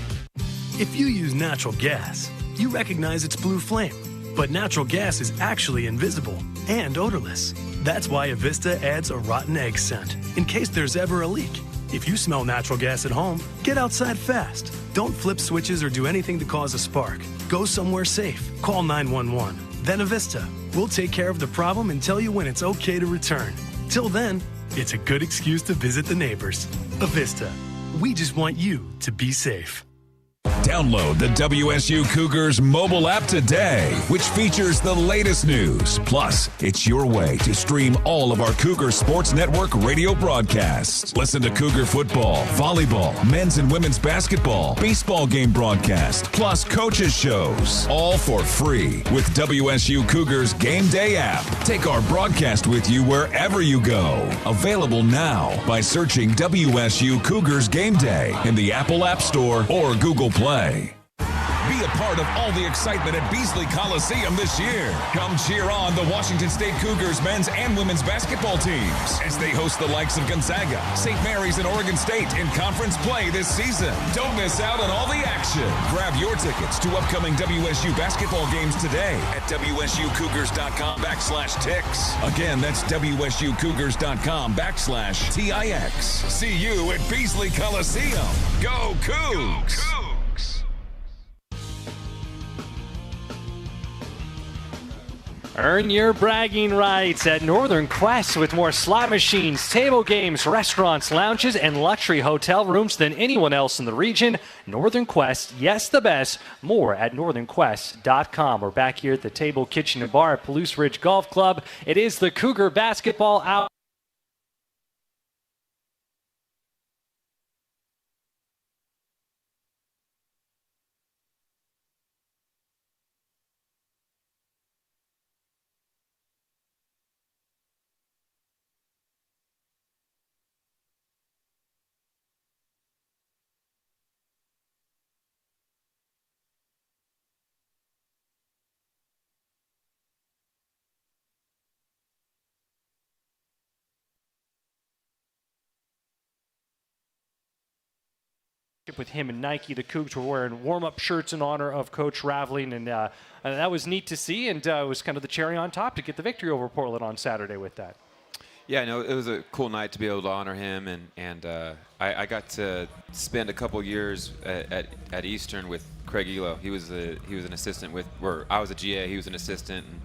If you use natural gas, you recognize its blue flame. But natural gas is actually invisible and odorless. That's why Avista adds a rotten egg scent, in case there's ever a leak. If you smell natural gas at home, get outside fast. Don't flip switches or do anything to cause a spark. Go somewhere safe. Call 911. Then Avista. We'll take care of the problem and tell you when it's okay to return. Till then, it's a good excuse to visit the neighbors. Avista. We just want you to be safe. Download the WSU Cougars mobile app today, which features the latest news. Plus, it's your way to stream all of our Cougar Sports Network radio broadcasts. Listen to Cougar football, volleyball, men's and women's basketball, baseball game broadcast, plus coaches shows, all for free with WSU Cougars Game Day app. Take our broadcast with you wherever you go. Available now by searching WSU Cougars Game Day in the Apple App Store or Google Play. Be a part of all the excitement at Beasley Coliseum this year. Come cheer on the Washington State Cougars men's and women's basketball teams as they host the likes of Gonzaga, St. Mary's, and Oregon State in conference play this season. Don't miss out on all the action. Grab your tickets to upcoming WSU basketball games today at WSUCougars.com/tix. Again, that's WSUCougars.com/TIX. See you at Beasley Coliseum. Go Cougs! Earn your bragging rights at Northern Quest with more slot machines, table games, restaurants, lounges, and luxury hotel rooms than anyone else in the region. Northern Quest, yes, the best. More at northernquest.com. We're back here at the Table Kitchen and Bar at Palouse Ridge Golf Club. It is the Cougar Basketball Hour. With him and Nike, the Cougs were wearing warm-up shirts in honor of Coach Raveling, and that was neat to see, and it was kind of the cherry on top to get the victory over Portland on Saturday with that. Yeah, no, it was a cool night to be able to honor him, and I got to spend a couple years at Eastern with Craig Elo. He was an assistant where I was a GA, he was an assistant, and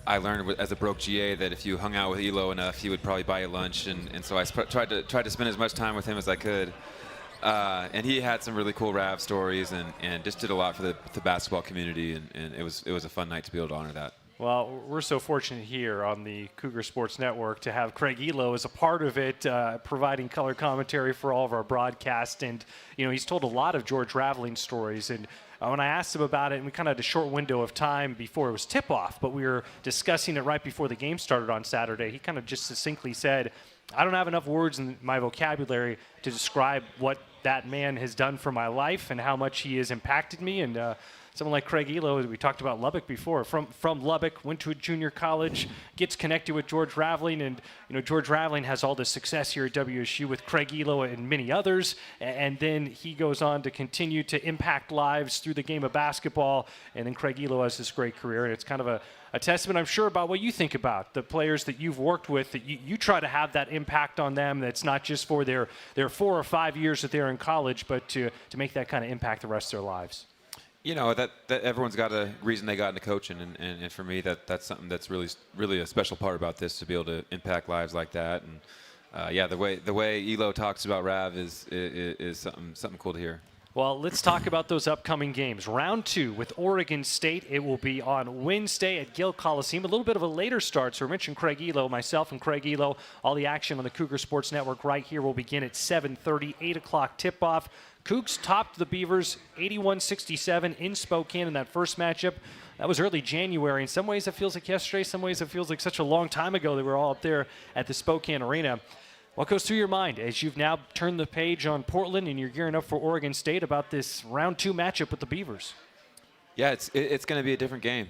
I learned as a broke GA that if you hung out with Elo enough, he would probably buy you lunch, and so I tried to spend as much time with him as I could. And he had some really cool Rav stories and just did a lot for the basketball community, and it was a fun night to be able to honor that. Well, we're so fortunate here on the Cougar Sports Network to have Craig Elo as a part of it, providing color commentary for all of our broadcasts. And, he's told a lot of George Raveling stories. And when I asked him about it, and we kind of had a short window of time before it was tip-off, but we were discussing it right before the game started on Saturday, he kind of just succinctly said, I don't have enough words in my vocabulary to describe what that man has done for my life and how much he has impacted me. And someone like Craig Elo, we talked about Lubbock before, from Lubbock, went to a junior college, gets connected with George Raveling, and George Raveling has all this success here at WSU with Craig Elo and many others, and then he goes on to continue to impact lives through the game of basketball, and then Craig Elo has this great career, and it's kind of a testament, I'm sure, about what you think about the players that you've worked with, that you try to have that impact on them. That's not just for their 4 or 5 years that they're in college, but to make that kind of impact the rest of their lives. That everyone's got a reason they got into coaching, and for me, that's something that's really a special part about this, to be able to impact lives like that. And the way Elo talks about Rav is something cool to hear. Well, let's talk about those upcoming games. Round 2 with Oregon State. It will be on Wednesday at Gill Coliseum. A little bit of a later start, so we mentioned Craig Elo, myself and Craig Elo. All the action on the Cougar Sports Network right here will begin at 7:30, 8 o'clock tip-off. Cougs topped the Beavers 81-67 in Spokane in that first matchup. That was early January. In some ways it feels like yesterday. Some ways it feels like such a long time ago that we were all up there at the Spokane Arena. What goes through your mind as you've now turned the page on Portland and you're gearing up for Oregon State about this round 2 matchup with the Beavers? Yeah, it's going to be a different game.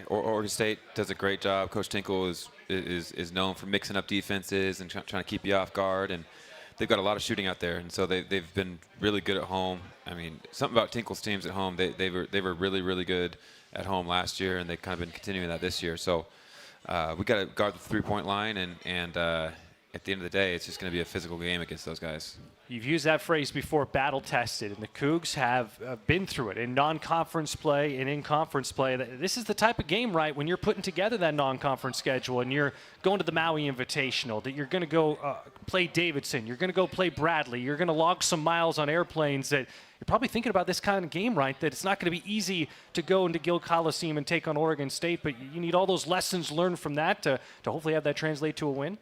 Oregon State does a great job. Coach Tinkle is known for mixing up defenses and trying to keep you off guard, and they've got a lot of shooting out there, and so they've been really good at home. I mean, something about Tinkle's teams at home, they were really, really good at home last year, and they've kind of been continuing that this year. So we got to guard the three-point line, and at the end of the day, it's just going to be a physical game against those guys. You've used that phrase before, battle-tested, and the Cougs have been through it in non-conference play and in conference play. This is the type of game, right, when you're putting together that non-conference schedule and you're going to the Maui Invitational, that you're going to go play Davidson, you're going to go play Bradley, you're going to log some miles on airplanes, that you're probably thinking about this kind of game, right, that it's not going to be easy to go into Gill Coliseum and take on Oregon State, but you need all those lessons learned from that to hopefully have that translate to a win?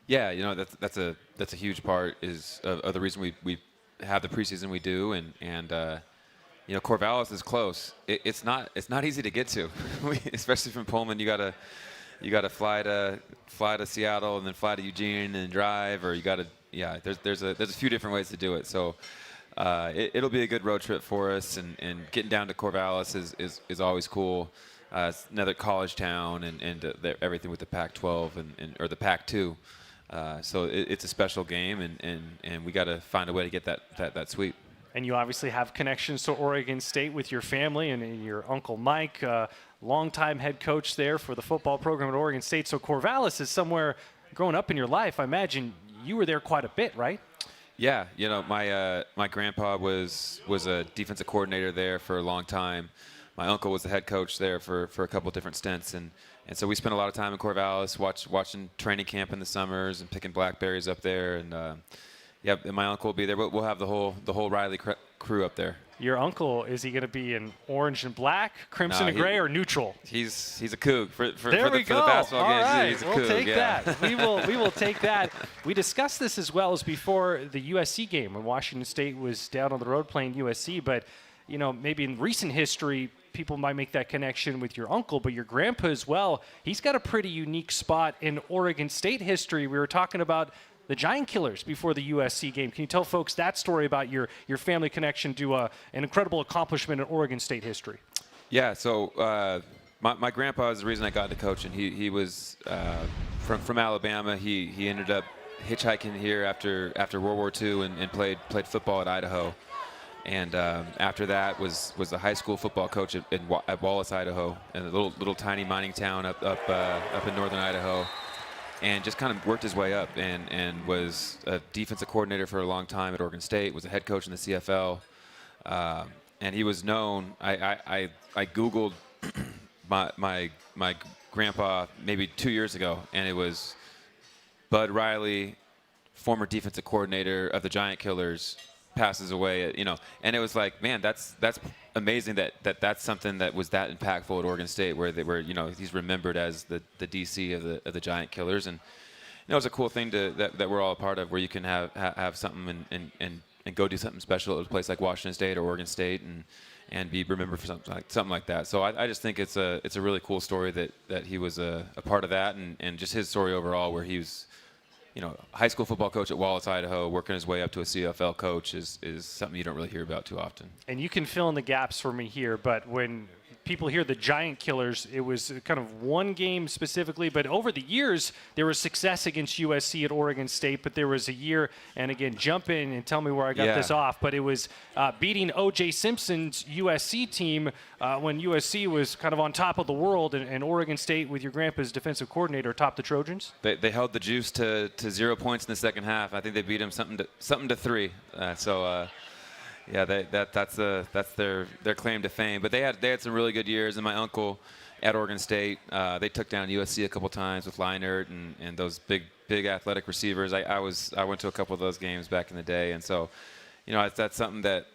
Yeah, that's a huge part of the reason we have the preseason we do, and Corvallis is close. It's not easy to get to, especially from Pullman. You gotta fly to Seattle and then fly to Eugene and then drive, or there's a few different ways to do it. So it'll be a good road trip for us, and getting down to Corvallis is always cool. It's another college town, and everything with the Pac-12 or the Pac-2. So it's a special game, and we got to find a way to get that sweep. And you obviously have connections to Oregon State with your family and your Uncle Mike, longtime head coach there for the football program at Oregon State. So Corvallis is somewhere growing up in your life. I imagine you were there quite a bit, right? Yeah, my grandpa was a defensive coordinator there for a long time. My uncle was the head coach there for a couple of different stints, and so we spent a lot of time in Corvallis, watching training camp in the summers and picking blackberries up there. And and my uncle will be there. But we'll have the whole Riley crew up there. Your uncle, is he going to be in orange and black, crimson and gray, or neutral? He's a Coug for the basketball All games. right, He's a we'll Coug, take yeah. that. We will take that. We discussed this as well as before the USC game when Washington State was down on the road playing USC. But maybe in recent history, people might make that connection with your uncle, but your grandpa as well. He's got a pretty unique spot in Oregon State history. We were talking about the Giant Killers before the USC game. Can you tell folks that story about your family connection to an incredible accomplishment in Oregon State history? Yeah, so my grandpa is the reason I got into coaching. He was from Alabama. He ended up hitchhiking here after World War II and played football at Idaho. And after that was a high school football coach at Wallace, Idaho, in a little tiny mining town up in northern Idaho, and just kind of worked his way up and was a defensive coordinator for a long time at Oregon State. Was a head coach in the CFL, and he was known. I Googled my grandpa maybe 2 years ago, and it was Bud Riley, former defensive coordinator of the Giant Killers, passes away, and it was like, man, that's amazing that's something that was that impactful at Oregon State, where he's remembered as the DC of the Giant Killers, and it was a cool thing that we're all a part of, where you can have something and go do something special at a place like Washington State or Oregon State and be remembered for something like that. So I just think it's a really cool story that he was a part of that, and just his story overall, where he was high school football coach at Wallace, Idaho, working his way up to a CFL coach is something you don't really hear about too often. And you can fill in the gaps for me here, but when people hear the Giant Killers, it was kind of one game specifically, but over the years, there was success against USC at Oregon State, but there was a year, and again, jump in and tell me where I got this off, but it was beating O.J. Simpson's USC team when USC was kind of on top of the world, and Oregon State, with your grandpa's defensive coordinator, topped the Trojans? They held the juice to 0 points in the second half. I think they beat them something to 3. Yeah, that's their claim to fame. But they had some really good years. And my uncle at Oregon State, they took down USC a couple times with Leinert and those big athletic receivers. I went to a couple of those games back in the day, and so that's something that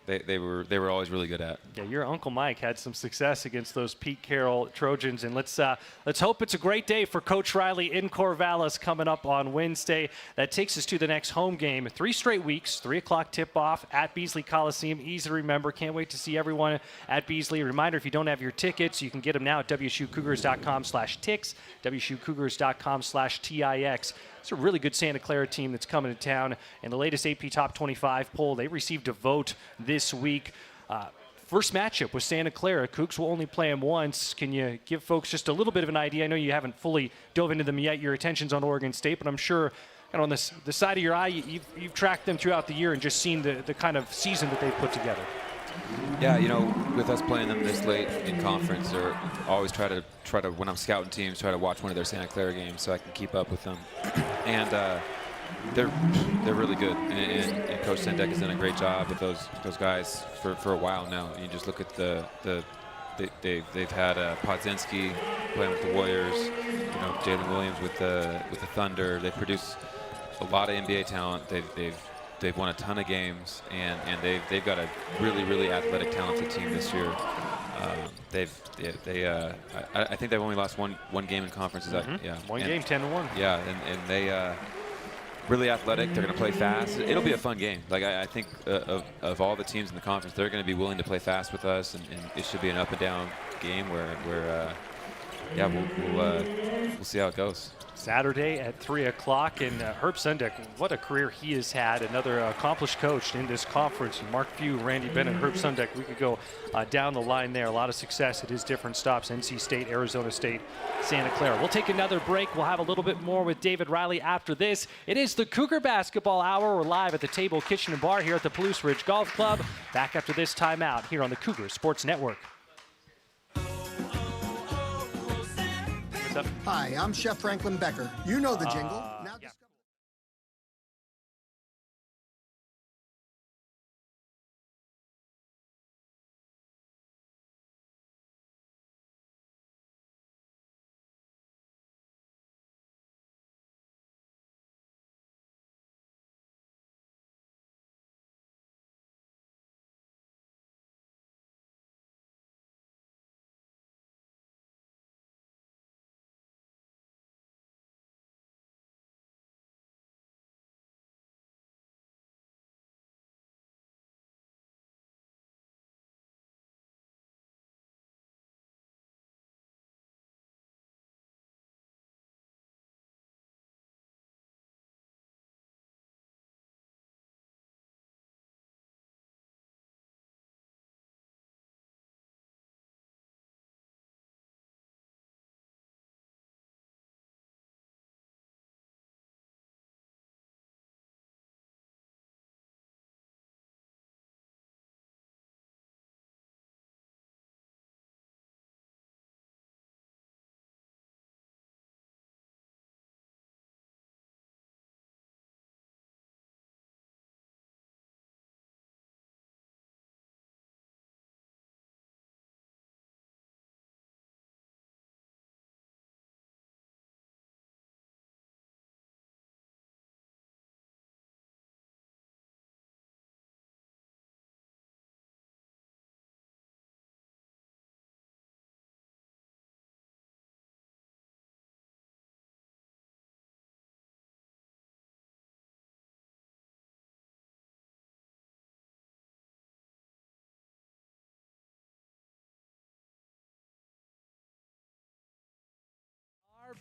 they were always really good at. Yeah, your Uncle Mike had some success against those Pete Carroll Trojans, and let's hope it's a great day for Coach Riley in Corvallis coming up on Wednesday. That takes us to the next home game. 3 straight weeks, 3 o'clock tip-off at Beasley Coliseum. Easy to remember. Can't wait to see everyone at Beasley. Reminder, if you don't have your tickets, you can get them now at wsucougars.com/tix, wsucougars.com/tix. It's a really good Santa Clara team that's coming to town. In the latest AP Top 25 poll, they received a vote this week. First matchup with Santa Clara. Cougs will only play them once. Can you give folks just a little bit of an idea? I know you haven't fully dove into them yet. Your attention's on Oregon State, but I'm sure kind of on the side of your eye, you've tracked them throughout the year and just seen the kind of season that they've put together. Yeah, with us playing them this late in conference, I always try to when I'm scouting teams, try to watch one of their Santa Clara games so I can keep up with them. And they're really good. And Coach Sendek has done a great job with those guys for a while now. You just look at they've had Podzinski playing with the Warriors, Jalen Williams with the Thunder. They produce a lot of NBA talent. They've won a ton of games, and they've got a really, really athletic, talented team this year. I think they've only lost one game in conference. Is that One game, 10-1. Yeah, and they really athletic. They're going to play fast. It'll be a fun game. Like I think of all the teams in the conference, they're going to be willing to play fast with us, and it should be an up and down game where we'll see how it goes. Saturday at 3 o'clock. And Herb Sendek, what a career he has had. Another accomplished coach in this conference. Mark Few, Randy Bennett, Herb Sendek. We could go down the line there. A lot of success at his different stops. NC State, Arizona State, Santa Clara. We'll take another break. We'll have a little bit more with David Riley after this. It is the Cougar Basketball Hour. We're live at the Table Kitchen and Bar here at the Palouse Ridge Golf Club. Back after this timeout here on the Cougar Sports Network. Hi, I'm Chef Franklin Becker. You know the jingle.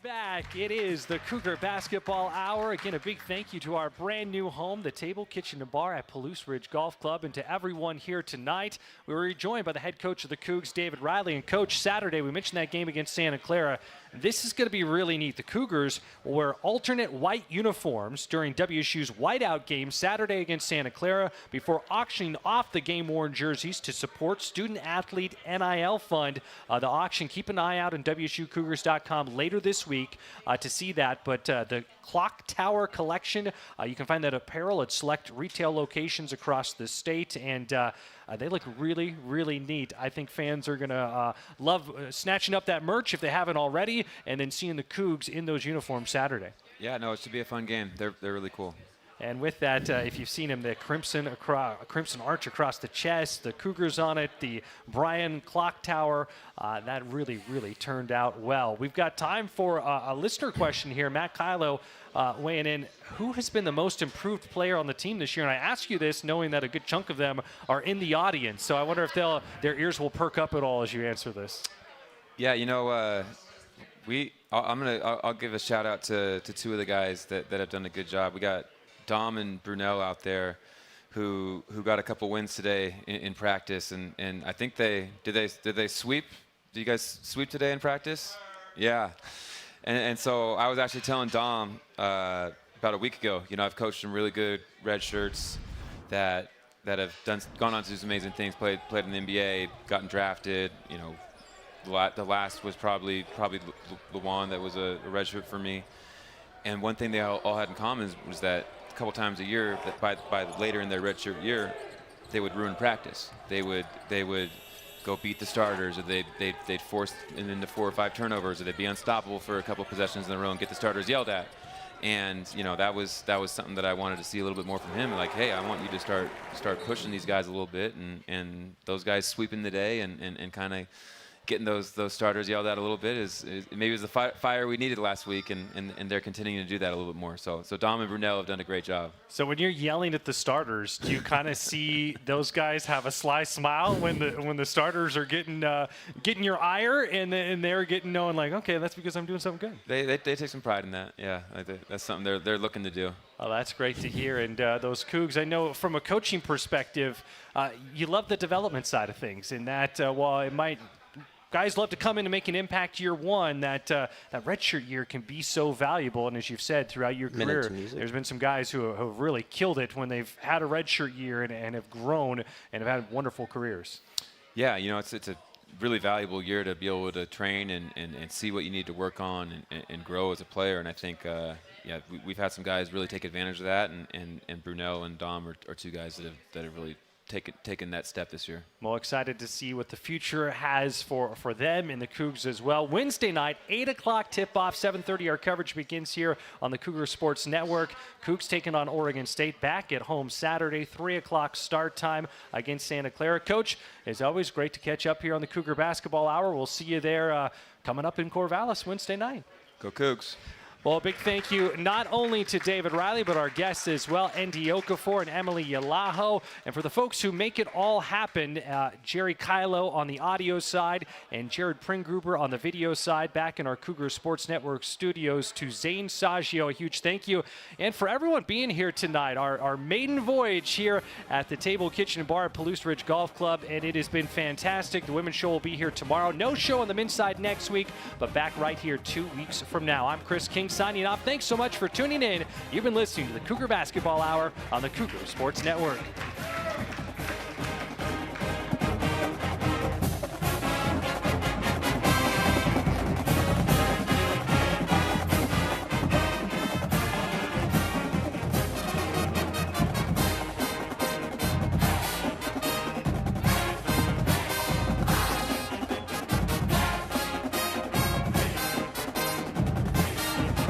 back. It is the Cougar Basketball Hour. Again, a big thank you to our brand new home, the Table, Kitchen, and Bar at Palouse Ridge Golf Club, and to everyone here tonight. We were joined by the head coach of the Cougs, David Riley. And Coach, Saturday, we mentioned that game against Santa Clara. This is going to be really neat. The Cougars will wear alternate white uniforms during WSU's whiteout game Saturday against Santa Clara before auctioning off the game-worn jerseys to support student-athlete NIL fund. The auction, keep an eye out on WSUCougars.com later this week to see that. But the Clock Tower collection, you can find that apparel at select retail locations across the state, and they look really, really neat. I think fans are going to love snatching up that merch if they haven't already, and then seeing the Cougs in those uniforms Saturday. Yeah, no, it should be a fun game. They're really cool. And with that, if you've seen him, the crimson arch across the chest, the Cougars on it, the Bryan Clock Tower, that really, really turned out well. We've got time for a listener question here. Matt Kylo weighing in. Who has been the most improved player on the team this year? And I ask you this knowing that a good chunk of them are in the audience. So I wonder if their ears will perk up at all as you answer this. Yeah, you know, I'll give a shout out to two of the guys that have done a good job. We got Dom and Brunel out there who got a couple wins today in practice, and I think did they sweep? Did you guys sweep today in practice? Yeah. And so I was actually telling Dom about a week ago, you know, I've coached some really good red shirts that have gone on to do some amazing things, played in the NBA, gotten drafted, you know. The last was probably Luwan, that was a red shirt for me. And one thing they all had in common was that a couple times a year, that by later in their redshirt year, they would ruin practice. They would go beat the starters, or they'd force them into 4 or 5 turnovers, or they'd be unstoppable for a couple possessions in a row and get the starters yelled at. And you know, that was something that I wanted to see a little bit more from him. Like, hey, I want you to start pushing these guys a little bit, and those guys sweeping the day and kind of getting those starters yelled at a little bit is maybe it was the fire we needed last week, and they're continuing to do that a little bit more. So Dom and Brunel have done a great job. So when you're yelling at the starters, do you kind of see those guys have a sly smile when the starters are getting your ire, and they're getting knowing like, okay, that's because I'm doing something good. They take some pride in that. Yeah, that's something they're looking to do. Oh, that's great to hear. And those Cougs, I know from a coaching perspective, you love the development side of things, and that while it might. Guys love to come in and make an impact year one. That redshirt year can be so valuable. And as you've said, throughout your career, there's been some guys who have really killed it when they've had a redshirt year and have grown and have had wonderful careers. Yeah, you know, it's a really valuable year to be able to train and see what you need to work on and grow as a player. And I think, we've had some guys really take advantage of that. And Brunel and Dom are two guys that have really taken that step this year. Well, excited to see what the future has for them and the Cougs as well. Wednesday night, 8 o'clock tip-off, 7:30 our coverage begins here on the Cougar Sports Network. Cougs taking on Oregon State back at home Saturday, 3 o'clock start time against Santa Clara. Coach, it's always great to catch up here on the Cougar Basketball Hour. We'll see you there coming up in Corvallis Wednesday night. Go Cougs. Well, a big thank you not only to David Riley, but our guests as well, Andy Okafor and Emily Yalaho. And for the folks who make it all happen, Jerry Kylo on the audio side and Jared Pringruber on the video side, back in our Cougar Sports Network studios. To Zane Saggio, a huge thank you. And for everyone being here tonight, our maiden voyage here at the Table, Kitchen, and Bar at Palouse Ridge Golf Club. And it has been fantastic. The women's show will be here tomorrow. No show on the men's side next week, but back right here 2 weeks from now. I'm Chris King, signing off. Thanks so much for tuning in. You've been listening to the Cougar Basketball Hour on the Cougar Sports Network.